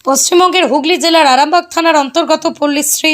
পশ্চিমবঙ্গের হুগলি জেলার আরামবাগ থানার অন্তর্গত পল্লীশ্রী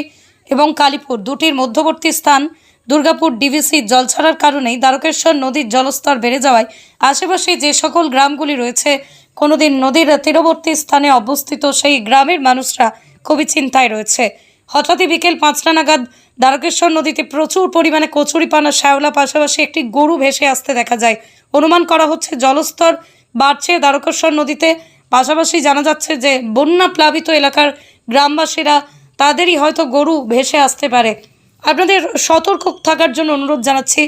এবং কালীপুর দুটির মধ্যবর্তী স্থান দুর্গাপুর ডিভিসি জল ছাড়ার কারণেই দ্বারকেশ্বর নদীর জলস্তর বেড়ে যাওয়ায় আশেপাশে যে সকল গ্রামগুলি রয়েছে কোনোদিন নদীর তীরবর্তী স্থানে অবস্থিত সেই গ্রামের মানুষরা খুবই চিন্তায় রয়েছে। হঠাৎই বিকেল 5টা নাগাদ দ্বারকেশ্বর নদীতে প্রচুর পরিমাণে কচুরিপানা শ্যাওলা পাশাপাশি একটি গরু ভেসে আসতে দেখা যায়। অনুমান করা হচ্ছে জলস্তর বাড়ছে দ্বারকেশ্বর নদীতে। পাশাপাশি জানা যাচ্ছে যে বন্যা প্লাবিত এলাকার গ্রামবাসীরা তাদেরই হয়তো গরু ভেসে আসতে পারে। আপনাদের সতর্ক থাকার জন্য অনুরোধ জানাচ্ছি,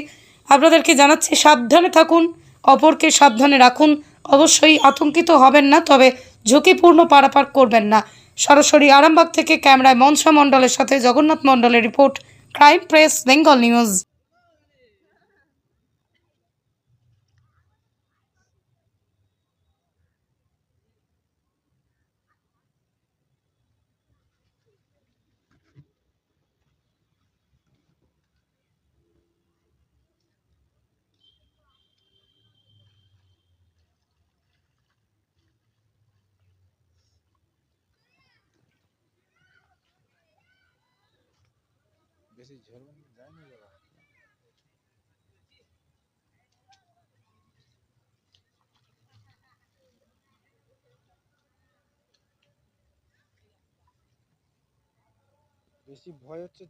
আপনাদেরকে জানাচ্ছি সাবধানে থাকুন, অপরকে সাবধানে রাখুন। অবশ্যই আতঙ্কিত হবেন না, তবে ঝুঁকিপূর্ণ পারাপার করবেন না। সরাসরি আরামবাগ থেকে ক্যামেরায় মনসা মণ্ডলের সাথে জগন্নাথ মণ্ডলের report, crime press Bengal news. বেশি ঝোল যায় না যারা বেশি ভয় হচ্ছে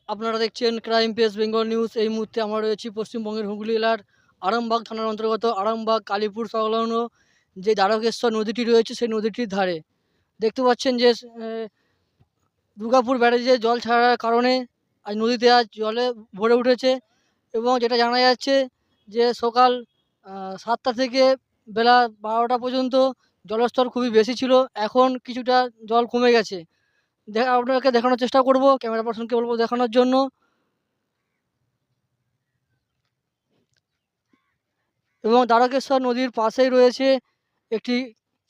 আপনারা দেখছেন ক্রাইম প্রেস বেঙ্গল নিউজ। এই মুহূর্তে আমরা রয়েছি পশ্চিমবঙ্গের হুগলি জেলার আরামবাগ থানার অন্তর্গত আরামবাগ কালীপুর সংলগ্ন যে দ্বারকেশ্বর নদীটি রয়েছে সেই নদীটির ধারে দেখতে পাচ্ছেন যে দুর্গাপুর ব্যারেজে জল ছাড়ার কারণে আজ নদীতে আজ জলে ভরে উঠেছে। এবং যেটা জানা যাচ্ছে যে সকাল 7টা থেকে বেলা 12টা পর্যন্ত জলস্তর খুবই বেশি ছিল। এখন কিছুটা জল কমে গেছে। আপনাকে দেখানোর চেষ্টা করব, ক্যামেরা পার্সনকে বলবো দেখানোর জন্য। এবং দ্বারকেশ্বর নদীর পাশেই রয়েছে একটি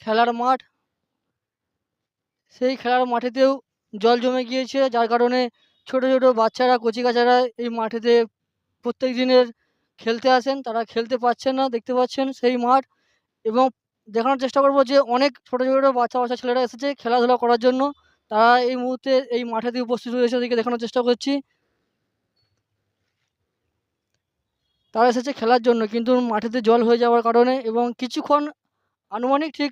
খেলার মাঠ। সেই খেলার মাঠেতেও জল জমে গিয়েছে, যার কারণে ছোট ছোট বাচ্চারা কচিকাঁচারা এই মাঠেতে প্রত্যেক দিনের খেলতে আসেন, তারা খেলতে পারছেন না। দেখতে পাচ্ছেন সেই মাঠ। এবং দেখানোর চেষ্টা করব যে অনেক ছোট ছোট বাচ্চা বাচ্চা ছেলেরা এসেছে খেলাধুলা করার জন্য। তারা এই মুহূর্তে এই মাঠেতে উপস্থিত হয়েছে, ওদেরকে দেখানোর চেষ্টা করছি। তারা এসেছে খেলার জন্য, কিন্তু মাঠেতে জল হয়ে যাওয়ার কারণে এবং কিছুক্ষণ আনুমানিক ঠিক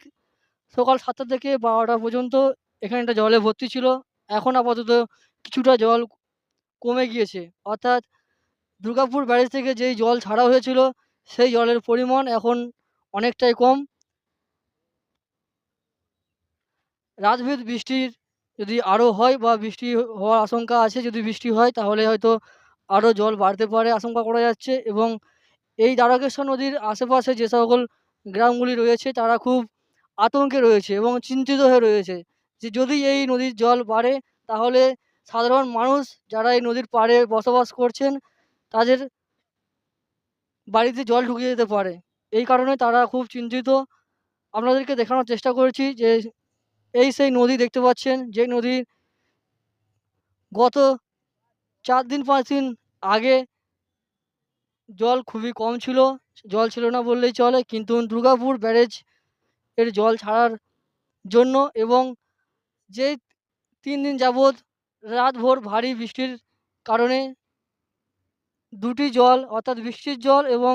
সকাল 7টা থেকে 12টা পর্যন্ত এখানটা জলে ভর্তি ছিল। এখন আপাতত কিছুটা জল কমে গিয়েছে। অর্থাৎ দুর্গাপুর ব্যারেজ থেকে যেই জল ছাড়া হয়েছিল সেই জলের পরিমাণ এখন অনেকটাই কম। রাতভেদ বৃষ্টির যদি আরও হয় বা বৃষ্টি হওয়ার আশঙ্কা আছে, যদি বৃষ্টি হয় তাহলে হয়তো আরও জল বাড়তে পারে আশঙ্কা করা যাচ্ছে। এবং এই দ্বারকেশ্বর নদীর আশেপাশে যে সকল গ্রামগুলি রয়েছে তারা খুব আতঙ্কে রয়েছে এবং চিন্তিত হয়ে রয়েছে যে যদি এই নদীর জল বাড়ে তাহলে সাধারণ মানুষ যারা এই নদীর পাড়ে বসবাস করছেন তাদের বাড়িতে জল ঢুকে যেতে পারে। এই কারণে তারা খুব চিন্তিত। আপনাদেরকে দেখানোর চেষ্টা করেছি যে এই সেই নদী দেখতে পাচ্ছেন, যে নদীর গত 4 দিন 5 দিন আগে জল খুবই কম ছিল, জল ছিল না বললেই চলে। কিন্তু দুর্গাপুর ব্যারেজ এর জল ছাড়ার জন্য এবং যে ৩ দিন যাবৎ রাতভর ভারী বৃষ্টির কারণে দুটি জল অর্থাৎ বৃষ্টির জল এবং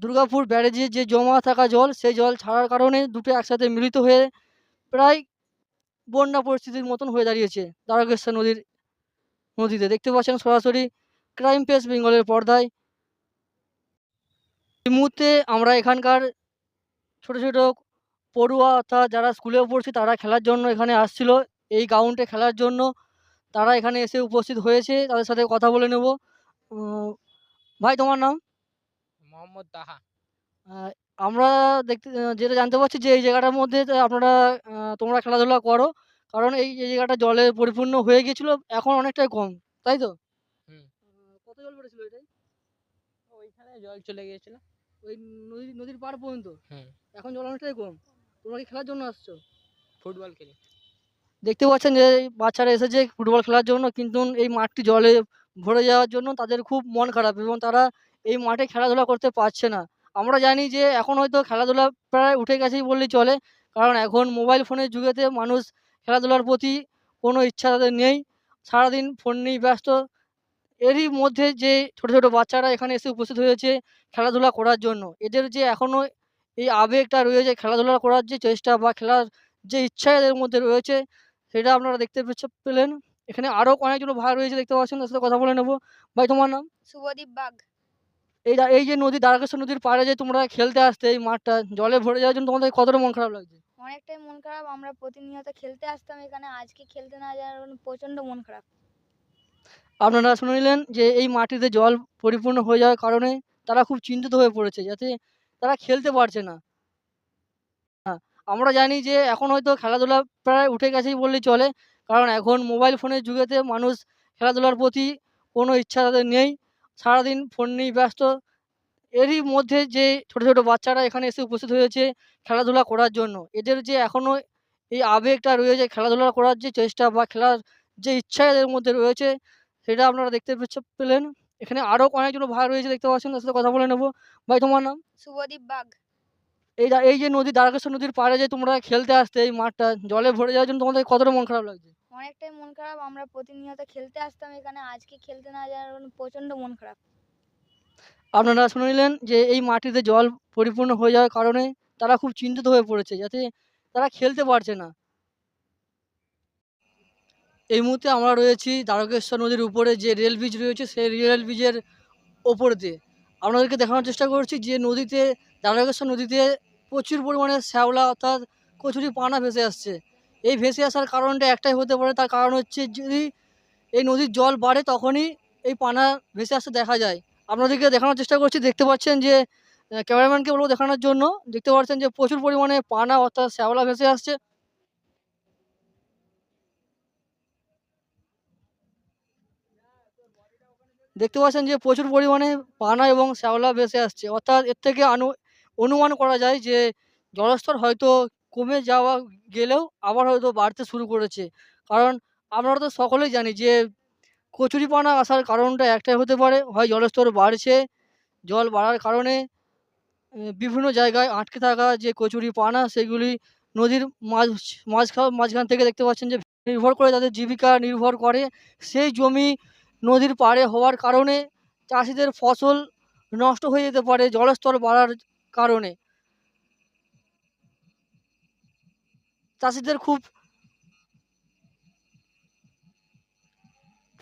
দুর্গাপুর ব্যারেজে যে জমা থাকা জল সেই জল ছাড়ার কারণে দুটো একসাথে মিলিত হয়ে প্রায় বন্যা পরিস্থিতির মতন হয়ে দাঁড়িয়েছে দ্বারকেশ্বর নদীতে। দেখতে পাচ্ছেন সরাসরি ক্রাইম প্রেস বেঙ্গলের পর্দায়। এই মুহূর্তে আমরা এখানকার ছোট ছোট পড়ুয়া অর্থাৎ যারা স্কুলে পড়ছে তারা খেলার জন্য এখানে আসছিল এই গ্রাউন্ডে খেলার জন্য। তারা এখানে এসে উপস্থিত হয়েছে, তাদের সাথে কথা বলে নেব। ভাই তোমার নাম? মোহাম্মদ তাহা। আহ, আমরা যেটা জানতে পারছি যে এই জায়গাটার মধ্যে আপনারা তোমরা খেলাধুলা করো, কারণ এই জায়গাটা জলে পরিপূর্ণ হয়ে গিয়েছিল, এখন অনেকটাই কম, তাই তো? হুম। কত জল পড়েছিল এটাই? ওইখানে জল চলে গিয়েছিল। ওই নদীর পাড় পর্যন্ত? হুম। এখন জল অনেকটাই কম। তোমরা কি খেলার জন্য আসছো? ফুটবল খেলি। দেখতে পাচ্ছেন যে বাচ্চারা এসেছে ফুটবল খেলার জন্য, কিন্তু এই মাঠটি জলে ভরে যাওয়ার জন্য তাদের খুব মন খারাপ এবং তারা এই মাঠে খেলাধুলা করতে পারছে না। আমরা জানি যে এখন হয়তো খেলাধুলা প্রায় উঠে গেছেই বললেই চলে, কারণ এখন মোবাইল ফোনের যুগেতে মানুষ খেলাধুলার প্রতি কোনো ইচ্ছা তাদের নেই, সারাদিন ফোন নিয়েই ব্যস্ত। এরই মধ্যে যে ছোট ছোট বাচ্চারা এখানে এসে উপস্থিত হয়েছে খেলাধুলা করার জন্য, এদের যে এখনও এই আবেগটা রয়েছে খেলাধুলা করার যে চেষ্টা বা খেলার যে ইচ্ছা এদের মধ্যে রয়েছে, সেটা আপনারা দেখতে পেলেন। এখানে আরও অনেকজন ভাই রয়েছে, দেখতে পাচ্ছেন, তার সাথে কথা বলে নেব। ভাই তোমার নাম? শুভদীপ বাগ। এই যে নদী দ্বারকেশ্বর নদীর পাড়ে যে তোমরা খেলতে আসতে এই মাঠটা জলে ভরে যাওয়ার জন্য তোমাদের কতটা মন খারাপ লাগছে? অনেকটাই মন খারাপ, আমরা প্রতিনিয়ত খেলতে আসতাম এখানে, আজকে খেলতে না যাওয়ার কারণে প্রচণ্ড মন খারাপ। আপনারা শুনে নিলেন যে এই মাটিতে জল পরিপূর্ণ হয়ে যাওয়ার কারণে তারা খুব চিন্তিত হয়ে পড়েছে, যাতে তারা খেলতে পারছে না। হ্যাঁ, আমরা জানি যে এখন হয়তো খেলাধুলা প্রায় উঠে গেছেই বললেই চলে, কারণ এখন মোবাইল ফোনের যুগেতে মানুষ খেলাধুলার প্রতি কোনো ইচ্ছা তাদের নেই, সারাদিন ফোন নিয়েই ব্যস্ত। এরই মধ্যে যে ছোট ছোট বাচ্চারা এখানে এসে উপস্থিত হয়েছে খেলাধুলা করার জন্য, এদের যে এখনও এই আবেগটা রয়েছে খেলাধুলা করার যে চেষ্টা বা খেলার যে ইচ্ছা এদের মধ্যে রয়েছে, সেটা আপনারা দেখতে পেলেন। এখানে আরও অনেকজন ভাই রয়েছে, দেখতে পাচ্ছেন, তার সাথে কথা বলে নেব। ভাই তোমার নাম? শুভদীপ বাগ। এই যে দ্বারকেশ্বর নদীর পাড়ে যে তোমরা খেলতে আসতে এই মাঠটা জলে ভরে যাওয়ার জন্য তোমাদের কতটা মন খারাপ লাগছে? অনেকটাই মন খারাপ, আমরা প্রতিনিয়ত খেলতে আসতাম এখানে, আজকে খেলতে না যাওয়ার কারণে প্রচণ্ড মন খারাপ। আপনারা শুনে নিলেন যে এই মাটিতে জল পরিপূর্ণ হয়ে যাওয়ার কারণে তারা খুব চিন্তিত হয়ে পড়েছে, যাতে তারা খেলতে পারছে না। এই মুহূর্তে আমরা রয়েছি দ্বারকেশ্বর নদীর উপরে যে রেল ব্রিজ রয়েছে সেই রেল ব্রিজের ওপর দিয়ে। আপনাদেরকে দেখানোর চেষ্টা করছি যে দ্বারকেশ্বর নদীতে প্রচুর পরিমাণে শ্যাওলা অর্থাৎ কচুরিপানা ভেসে আসছে। এই ভেসে আসার কারণটা একটাই হতে পারে, তার কারণ হচ্ছে যদি এই নদীর জল বাড়ে তখনই এই পানা ভেসে আসতে দেখা যায়। আপনাদেরকে দেখানোর চেষ্টা করছি, দেখতে পাচ্ছেন যে ক্যামেরাম্যানকে বলবো দেখানোর জন্য। দেখতে পাচ্ছেন যে প্রচুর পরিমাণে পানা অর্থাৎ শ্যাওলা ভেসে আসছে। দেখতে পাচ্ছেন যে প্রচুর পরিমাণে পানা এবং শ্যাওলা ভেসে আসছে, অর্থাৎ এর থেকে অনুমান করা যায় যে জলস্তর হয়তো কমে যাওয়া গেলেও আবার হয়তো বাড়তে শুরু করেছে। কারণ আমরা তো সকলেই জানি যে কচুরিপানা আসার কারণটা একটাই হতে পারে, হয় জলস্তর বাড়ছে, জল বাড়ার কারণে বিভিন্ন জায়গায় আটকে থাকা যে কচুরিপানা সেগুলি নদীর মাঝখান থেকে দেখতে পাচ্ছেন যে নির্ভর করে তাদের জীবিকা নির্ভর করে। সেই জমি নদীর পাড়ে হওয়ার কারণে চাষিদের ফসল নষ্ট হয়ে যেতে পারে জলস্তর বাড়ার কারণে। চাষিদের খুব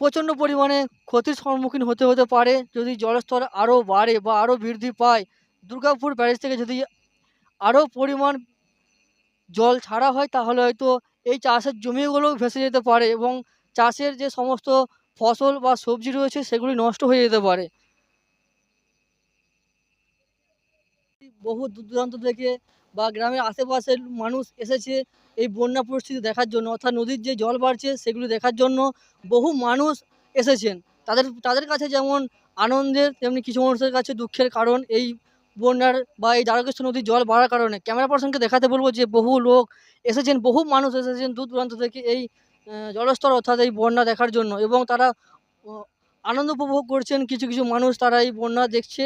প্রচণ্ড পরিমাণে ক্ষতির সম্মুখীন হতে পারে যদি জলস্তর আরও বাড়ে বা আরও বৃদ্ধি পায়। দুর্গাপুর ব্যারেজ থেকে যদি আরও পরিমাণ জল ছাড়া হয় তাহলে হয়তো এই চাষের জমিগুলোও ভেসে যেতে পারে এবং চাষের যে সমস্ত ফসল বা সবজি রয়েছে সেগুলি নষ্ট হয়ে যেতে পারে। বহু দূর দূরান্ত থেকে বা গ্রামের আশেপাশের মানুষ এসেছে এই বন্যা পরিস্থিতি দেখার জন্য, অর্থাৎ নদীর যে জল বাড়ছে সেগুলি দেখার জন্য বহু মানুষ এসেছেন। তাদের কাছে যেমন আনন্দের, তেমনি কিছু মানুষের কাছে দুঃখের কারণ এই বন্যার বা এই দ্বারকেশ্বর নদীর জল বাড়ার কারণে। ক্যামেরা পার্সনকে দেখাতে বলবো যে বহু লোক এসেছেন, বহু মানুষ এসেছেন দূর দূরান্ত থেকে এই জলস্তর অর্থাৎ এই বন্যা দেখার জন্য, এবং তারা আনন্দ উপভোগ করছেন। কিছু কিছু মানুষ তারা এই বন্যা দেখছে।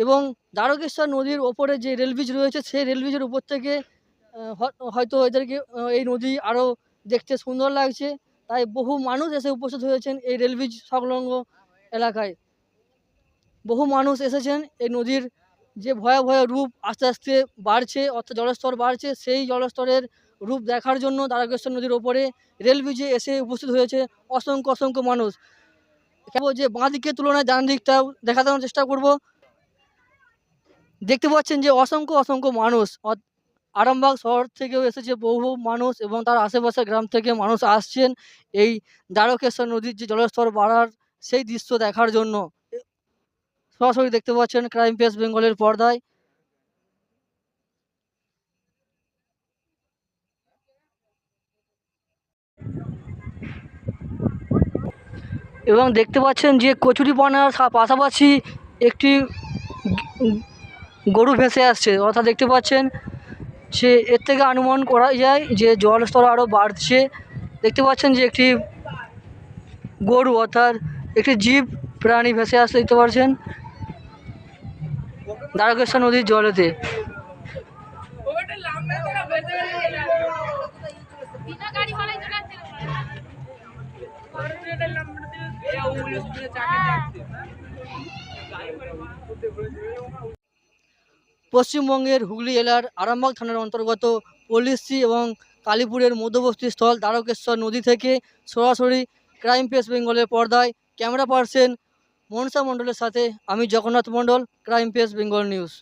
এবং দ্বারকেশ্বর নদীর ওপরে যে রেল ব্রিজ রয়েছে সেই রেল ব্রিজের উপর থেকে হয়তো এদেরকে এই নদী আরও দেখতে সুন্দর লাগছে, তাই বহু মানুষ এসে উপস্থিত হয়েছেন এই রেল ব্রিজ সংলগ্ন এলাকায়। বহু মানুষ এসেছেন এই নদীর যে ভয়াবহ রূপ আস্তে আস্তে বাড়ছে, অর্থাৎ জলস্তর বাড়ছে, সেই জলস্তরের রূপ দেখার জন্য দ্বারকেশ্বর নদীর ওপরে রেল ব্রিজে এসে উপস্থিত হয়েছে অসংখ্য অসংখ্য মানুষ। কেবল যে বাঁ দিকের তুলনায় ডান দিকটাও দেখানোর চেষ্টা করব। দেখতে পাচ্ছেন যে অসংখ্য অসংখ্য মানুষ, আরামবাগ শহর থেকেও এসেছে বহু মানুষ এবং তার আশেপাশের গ্রাম থেকে মানুষ আসছেন এই দ্বারকেশ্বর নদীর যে জলস্তর বাড়ার সেই দৃশ্য দেখার জন্য। সরাসরি দেখতে পাচ্ছেন ক্রাইম প্রেস বেঙ্গলের পর্দায়। এবং দেখতে পাচ্ছেন যে কচুরিপানার পাশাপাশি একটি গরু ভেসে আসছে, অর্থাৎ দেখতে পাচ্ছেন যে এর থেকে অনুমান করা যায় যে জলস্তর আরও বাড়ছে। দেখতে পাচ্ছেন যে একটি গরু অর্থাৎ একটি জীব প্রাণী ভেসে আসতে দেখতে পাচ্ছেন দ্বারকেশ্বর নদীর জলেতে। পশ্চিমবঙ্গের হুগলি জেলার আরামবাগ থানার অন্তর্গত পল্লীশ্রী এবং কালীপুরের মধ্যবর্তী স্থল দ্বারকেশ্বর নদী থেকে সরাসরি ক্রাইম প্রেস বেঙ্গলের পর্দায় ক্যামেরা পার্সন মনসা মণ্ডলের সাথে আমি জগন্নাথ মণ্ডল, ক্রাইম প্রেস বেঙ্গল নিউজ।